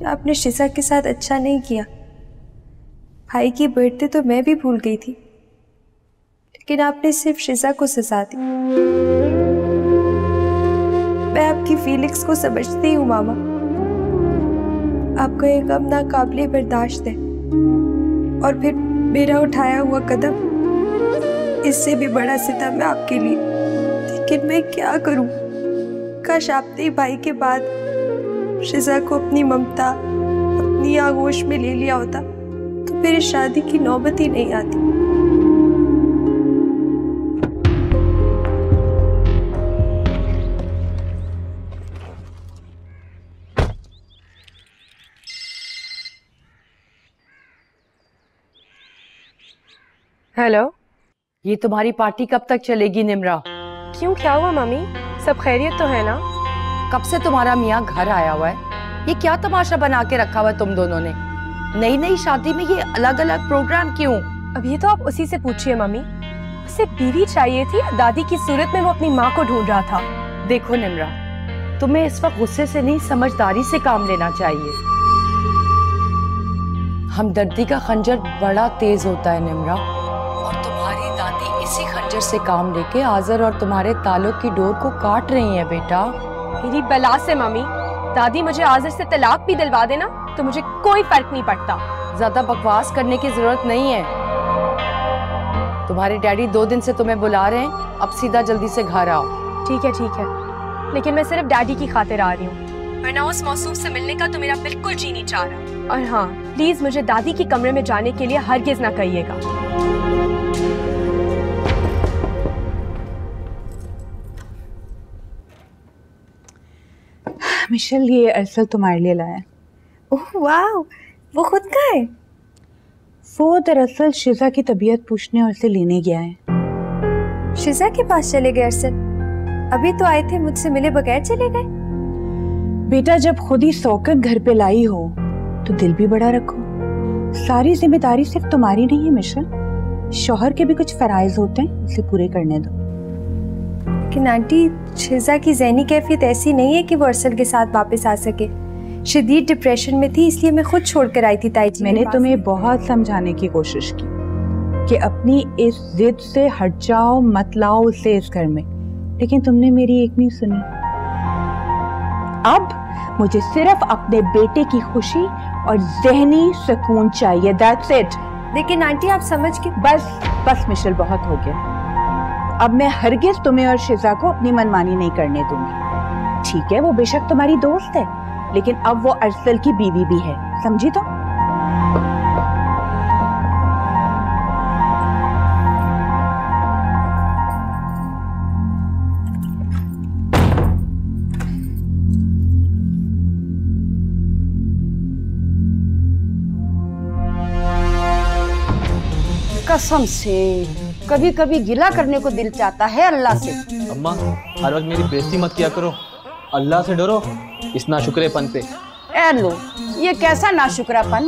आपने शिजा के साथ अच्छा नहीं किया। भाई की बर्थडे तो मैं भी भूल गई थी, लेकिन आपने सिर्फ शिजा को सजा दी। मैं आपकी फीलिंग्स को समझती हूँ मामा। आपका ये गम नाकाबिले बर्दाश्त है, और फिर मेरा उठाया हुआ कदम इससे भी बड़ा सितम है आपके लिए। लेकिन मैं क्या करूं? काश आपने भाई के बाद शिजा को अपनी ममता, अपनी आगोश में ले लिया होता तो फिर इस शादी की नौबत ही नहीं आती। हेलो, ये तुम्हारी पार्टी कब तक चलेगी निम्रा? क्यों, क्या हुआ मम्मी? सब खैरियत तो है ना? कब से तुम्हारा मियाँ घर आया हुआ है? ये क्या तमाशा बना के रखा हुआ है तुम दोनों ने? नई नई शादी में ये अलग अलग प्रोग्राम क्यों? अब ये तो आप उसी से पूछिए मम्मी। उसे बीवी चाहिए थी, दादी की सूरत में वो अपनी माँ को ढूंढ रहा था। देखो निम्रा, तुम्हें इस वक्त गुस्से से नहीं, समझदारी से काम लेना चाहिए। हमदर्दी का खंजर बड़ा तेज होता है निम्रा, और तुम्हारी दादी इसी खंजर से काम लेके आज़र और तुम्हारे ताल्लुक की डोर को काट रही है बेटा। मेरी बला से मम्मी, दादी मुझे आज़र से तलाक भी दिलवा देना तो मुझे कोई फर्क नहीं पड़ता। ज्यादा बकवास करने की जरूरत नहीं है। तुम्हारे डैडी 2 दिन से तुम्हें बुला रहे हैं, अब सीधा जल्दी से घर आओ। ठीक है, लेकिन मैं सिर्फ डैडी की खातिर आ रही हूँ, वरना उस मौसूफ से मिलने का तो मेरा बिल्कुल जी नहीं चाह रहा। और हाँ, प्लीज मुझे दादी के कमरे में जाने के लिए हरगिज ना कहिएगा। मिशेल, ये अरसल तुम्हारे लिए लाया। ओह वाह, वो खुद का है? वो दरअसल शिजा की तबीयत पूछने और उसे लेने गया है। शिजा के पास चले गए अरसल? अभी तो आए थे, मुझसे मिले बगैर चले गए। बेटा, जब खुद ही सौकत घर पे लाई हो तो दिल भी बड़ा रखो। सारी जिम्मेदारी सिर्फ तुम्हारी नहीं है मिशेल, शौहर के भी कुछ फराइज होते हैं, उसे पूरे करने दो। लेकिन आंटी, शिजा की ज़हनी कैफियत ऐसी नहीं है कि वो अरसल के साथ वापस आ सके। शदीद डिप्रेशन में थी, इसलिए मैं खुद छोड़कर आई थी ताई जी। मैंने तुम्हें बहुत समझाने की कोशिश की कि अपनी इस जिद से हट जाओ, मत लाओ उसे इस घर में, लेकिन तुमने मेरी एक नहीं सुनी। अब मुझे सिर्फ अपने बेटे की खुशी और ज़हनी सुकून चाहिए, दैट्स इट। लेकिन आंटी, आप समझ के। बस मिशेल, बहुत हो गया। अब मैं हरगिज तुम्हें और शिजा को अपनी मनमानी नहीं करने दूंगी। ठीक है, वो बेशक तुम्हारी दोस्त है, लेकिन अब वो अरसल की बीवी भी है, समझी? तो कसम से कभी कभी गिला करने को दिल चाहता है अल्लाह से। अम्मा, हर वक्त मेरी बेइज्जती मत किया करो, अल्लाह से डरो इस नाशुक्रेपन पे। ए लो, ये कैसा नाशुक्रापन?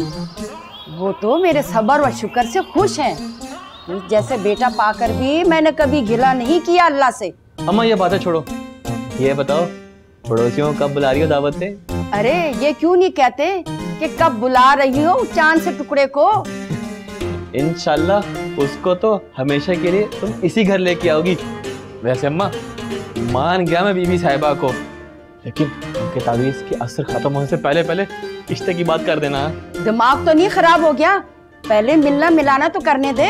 वो तो मेरे सब्र और शुक्र से खुश हैं। जैसे बेटा पाकर भी मैंने कभी गिला नहीं किया अल्लाह से। अम्मा, ये बातें छोड़ो, ये बताओ पड़ोसियों कब बुला रही हो दावत पे? अरे ये क्यों नहीं कहते कि कब बुला रही हो चांद से टुकड़े को? इंशाल्लाह उसको तो हमेशा के लिए तुम इसी घर लेके आओगी। वैसे अम्मा, मान गया मैं बीबी साहिबा को, लेकिन उनके तावीज़ की असर खत्म होने से पहले पहले रिश्ते की बात कर देना। दिमाग तो नहीं खराब हो गया? पहले मिलना मिलाना तो करने दे।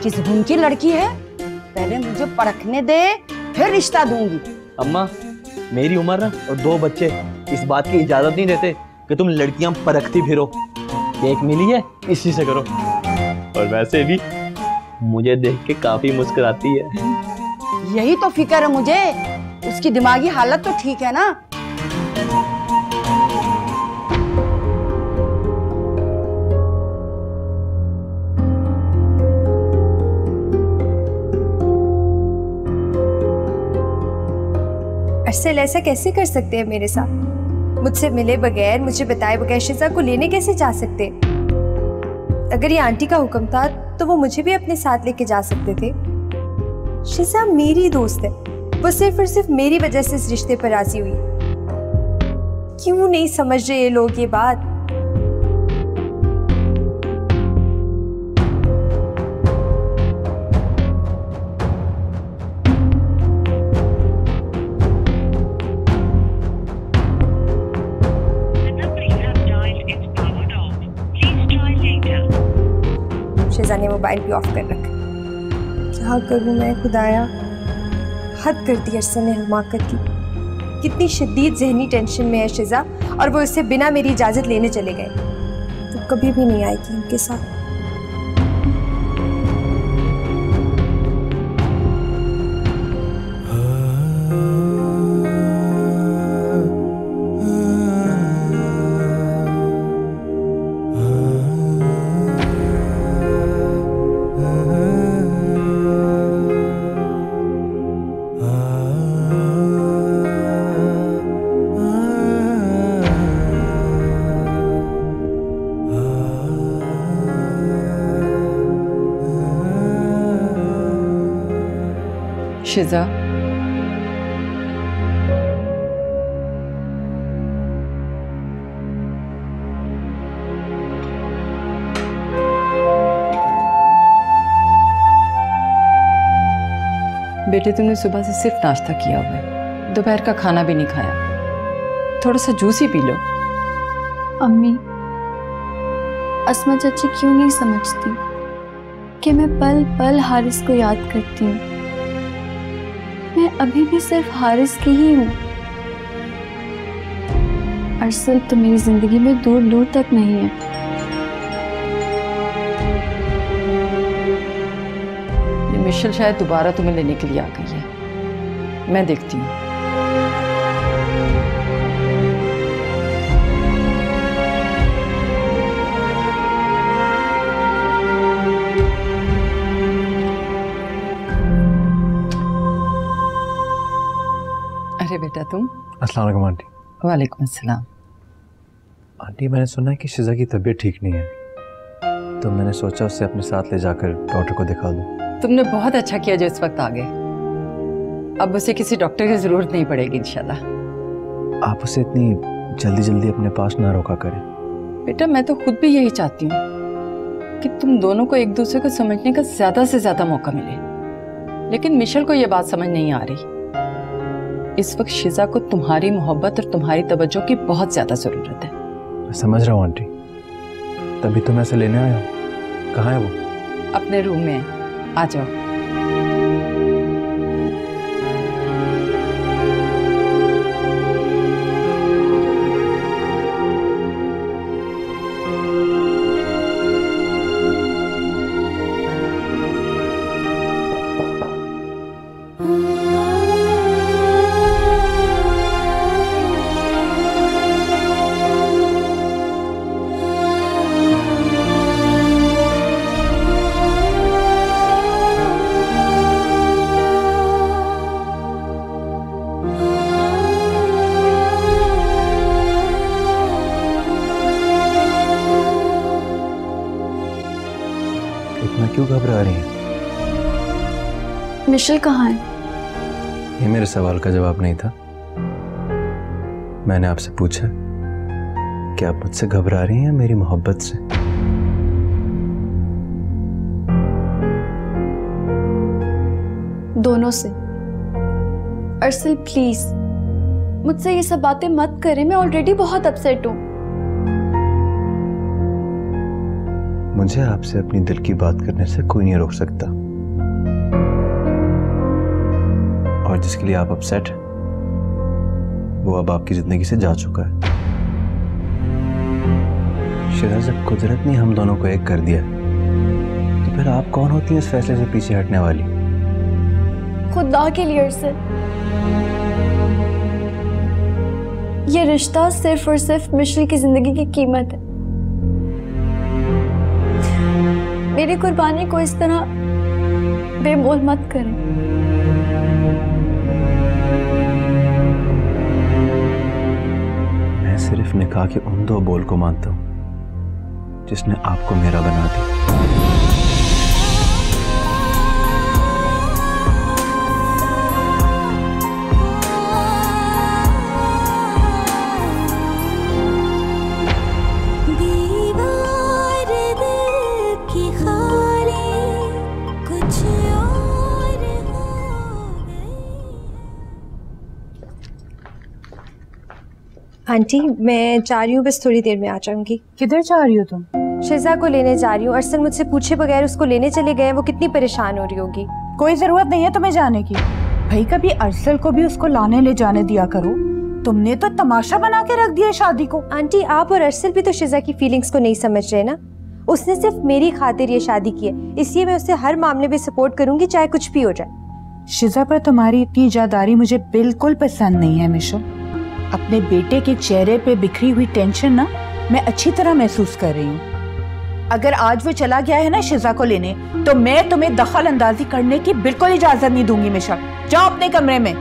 किस गुण की लड़की है, पहले मुझे परखने दे, फिर रिश्ता दूंगी। अम्मा, मेरी उम्र ना और 2 बच्चे इस बात की इजाजत नहीं देते कि तुम लड़कियां परखती फिरो। एक मिली है, इसी से करो। और वैसे भी मुझे देख के काफी मुस्कुराती है। यही तो फिक्र है मुझे, उसकी दिमागी हालत तो ठीक है ना? अरसल ऐसा कैसे कर सकते हैं मेरे साथ? मुझसे मिले बगैर, मुझे बताए बगैर शिजा को लेने कैसे जा सकते? अगर ये आंटी का हुक्म था तो वो मुझे भी अपने साथ लेके जा सकते थे। शिजा मेरी दोस्त है, वो सिर्फ और सिर्फ मेरी वजह से इस रिश्ते पर राजी हुई। क्यों नहीं समझ रहे ये लोग ये बात? शिजा ने मोबाइल भी ऑफ कर रखा। क्या करूं मैं खुदाया, हद कर दी अरसल ने हमाकत की। कितनी शदीद जहनी टेंशन में है शिजा, और वो इससे बिना मेरी इजाजत लेने चले गए। तो कभी भी नहीं आएगी उनके साथ। शिजा, बेटे तुमने सुबह से सिर्फ नाश्ता किया हुआ है, दोपहर का खाना भी नहीं खाया। थोड़ा सा जूस ही पी लो। अम्मी, अस्मा चाची क्यों नहीं समझती कि मैं पल पल हारिस को याद करती हूँ। मैं अभी भी सिर्फ हारिस की ही हूँ। अरसल तो मेरी जिंदगी में दूर दूर तक नहीं है। ये मिशेल शायद दोबारा तुम्हें लेने के लिए आ गई है, मैं देखती हूँ। अरे बेटा तुम। अस्सलाम वालेकुम आंटी। वालेकुम अस्सलाम। आंटी मैंने सुना है कि शिजा की तबीयत ठीक नहीं है, तो मैंने सोचा उससे अपने साथ ले जाकर डॉक्टर को दिखा दूं। तुमने बहुत अच्छा किया जो इस वक्त आ गए। अब उसे किसी डॉक्टर की जरूरत नहीं पड़ेगी इंशाल्लाह। आप उसे इतनी जल्दी जल्दी अपने पास ना रोका करें। बेटा मैं तो खुद भी यही चाहती हूँ कि तुम दोनों को एक दूसरे को समझने का ज्यादा से ज्यादा मौका मिले, लेकिन मिशेल को यह बात समझ नहीं आ रही। इस वक्त शिजा को तुम्हारी मोहब्बत और तुम्हारी तवज्जो की बहुत ज्यादा जरूरत है। मैं समझ रहा हूँ आंटी, तभी तो मैं इसे लेने आया हूँ। कहाँ है वो? अपने रूम में है, आ जाओ। क्यों घबरा रही हैं? मिशेल कहाँ है? ये मेरे सवाल का जवाब नहीं था। मैंने आपसे पूछा कि आप मुझसे घबरा रही हैं मेरी मोहब्बत से। दोनों से। अरसल प्लीज मुझसे ये सब बातें मत करें, मैं ऑलरेडी बहुत अपसेट हूँ। मुझे आपसे अपनी दिल की बात करने से कोई नहीं रोक सकता, और जिसके लिए आप अपसेट हैं वो अब आपकी जिंदगी से जा चुका है। शिजा, जब कुदरत ने हम दोनों को एक कर दिया तो फिर आप कौन होती हैं इस फैसले से पीछे हटने वाली? खुदा के लिए अरसल, ये रिश्ता सिर्फ और सिर्फ मिशेल की जिंदगी की कीमत है। मेरी कुर्बानी को इस तरह बेमोल मत करें। मैं सिर्फ निकाह के उन दो बोल को मानता हूं जिसने आपको मेरा बना दिया। आंटी मैं जा रही हूँ, बस थोड़ी देर में आ जाऊंगी। किधर जा रही हो तुम? शिजा को लेने जा रही हूँ। अरसल मुझसे पूछे बगैर उसको लेने चले गए, वो कितनी परेशान हो रही होगी। कोई जरूरत नहीं है तुम्हें जाने की। भाई कभी अरसल को भी उसको लाने ले जाने दिया करो। तुमने तो तमाशा बना के रख दिया शादी को। आंटी आप और अरसल भी तो शिजा की फीलिंग्स को नहीं समझ रहे ना। उसने सिर्फ मेरी खातिर ये शादी की है, इसलिए मैं उसे हर मामले में सपोर्ट करूंगी, चाहे कुछ भी हो जाए। शिजा पर तुम्हारी इतनी इजादारी मुझे बिल्कुल पसंद नहीं है मिशल। अपने बेटे के चेहरे पे बिखरी हुई टेंशन ना मैं अच्छी तरह महसूस कर रही हूँ। अगर आज वो चला गया है ना शिजा को लेने, तो मैं तुम्हें दखल अंदाजी करने की बिल्कुल इजाजत नहीं दूंगी। मिशल जाओ अपने कमरे में।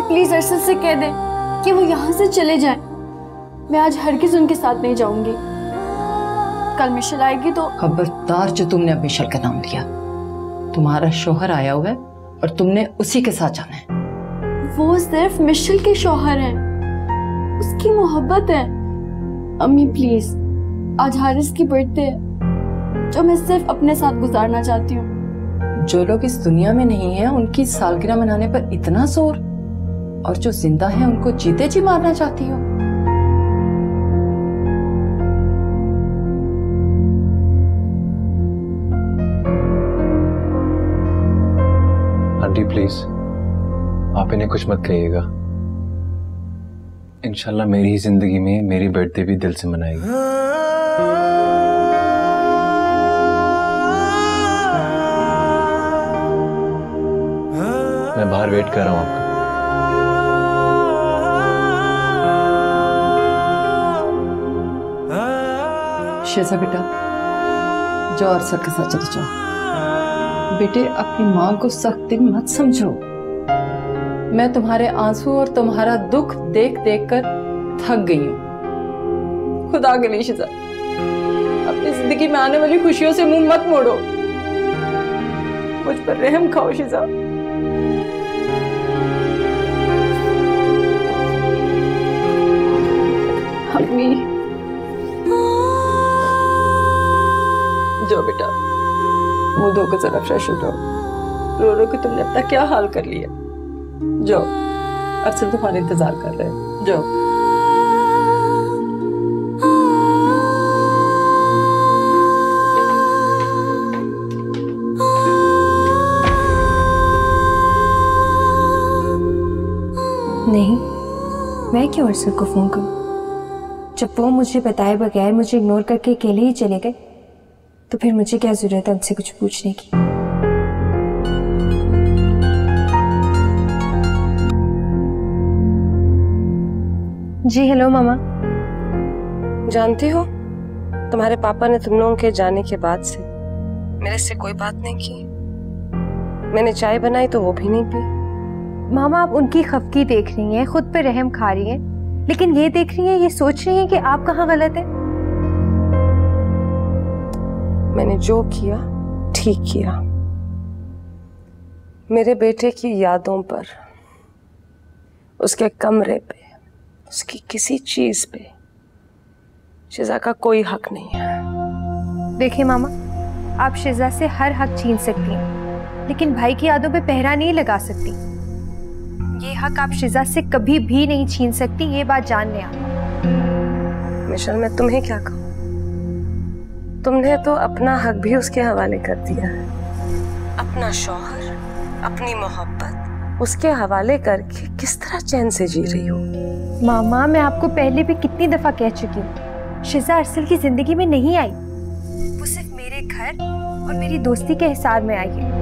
प्लीज अरसल से कह दे कि वो यहाँ से चले जाएं। मैं आज हरगिज़ उनके साथ नहीं जाऊंगी। कल मिशेल आएगी तो। खबरदार जो तुमने अब मिशेल का नाम लिया। तुम्हारा शौहर आया हुआ है और तुमने उसी के साथ जाना है। वो सिर्फ मिशेल के शौहर हैं, उसकी मोहब्बत है। अम्मी प्लीज, आज हारिस की बर्थडे है जो मैं सिर्फ अपने साथ गुजारना चाहती हूँ। जो लोग इस दुनिया में नहीं है उनकी सालगिरह मनाने पर इतना जोर, और जो जिंदा है उनको जीते जी मारना चाहती हो। आंटी प्लीज आप इन्हें कुछ मत कहिएगा। इंशाल्लाह मेरी ही जिंदगी में मेरी बर्थडे भी दिल से मनाएगी। मैं बाहर वेट कर रहा हूँ आपका। शेजा बेटा जाओ अरसल के साथ चले जाओ। बेटे अपनी माँ को सख्त दिन मत समझो। मैं तुम्हारे आंसू और तुम्हारा दुख देख देख कर थक गई हूँ। खुदा के लिए शेजा अपनी जिंदगी में आने वाली खुशियों से मुंह मत मोड़ो। मुझ पर रहम खाओ शेजा। अम्मी जाओ बेटा, मुंह धोकर जरा फ्रेश हो जाओ। रो रो के तुमने अपना क्या हाल कर लिया। जाओ अरसल तुम्हारा इंतजार कर रहे हैं। जाओ। नहीं, मैं क्यों अरसल को फोन करूं? जब वो मुझे बताए बगैर मुझे इग्नोर करके अकेले ही चले गए, तो फिर मुझे क्या जरूरत है उनसे कुछ पूछने की। जी हेलो मामा। जानती हो तुम्हारे पापा ने तुम लोगों के जाने के बाद से मेरे से कोई बात नहीं की। मैंने चाय बनाई तो वो भी नहीं पी। मामा आप उनकी खफगी देख रही हैं, खुद पे रहम खा रही हैं, लेकिन ये देख रही हैं, ये सोच रही हैं कि आप कहाँ गलत हैं। मैंने जो किया ठीक किया। मेरे बेटे की यादों पर, उसके कमरे पे, उसकी किसी चीज पे शिजा का कोई हक नहीं है। देखिए मामा, आप शिजा से हर हक छीन सकती हैं, लेकिन भाई की यादों पे पहरा नहीं लगा सकती। ये हक आप शिजा से कभी भी नहीं छीन सकती, ये बात जान लें आप। मिशेल मैं तुम्हें क्या कहूँ, तुमने तो अपना हक भी उसके हवाले कर दिया है। अपना शौहर, अपनी मोहब्बत उसके हवाले करके किस तरह चैन से जी रही हो। मामा मैं आपको पहले भी कितनी दफा कह चुकी हूँ, शिजा अरसल की जिंदगी में नहीं आई। वो सिर्फ मेरे घर और मेरी दोस्ती के हिसाब में आई है।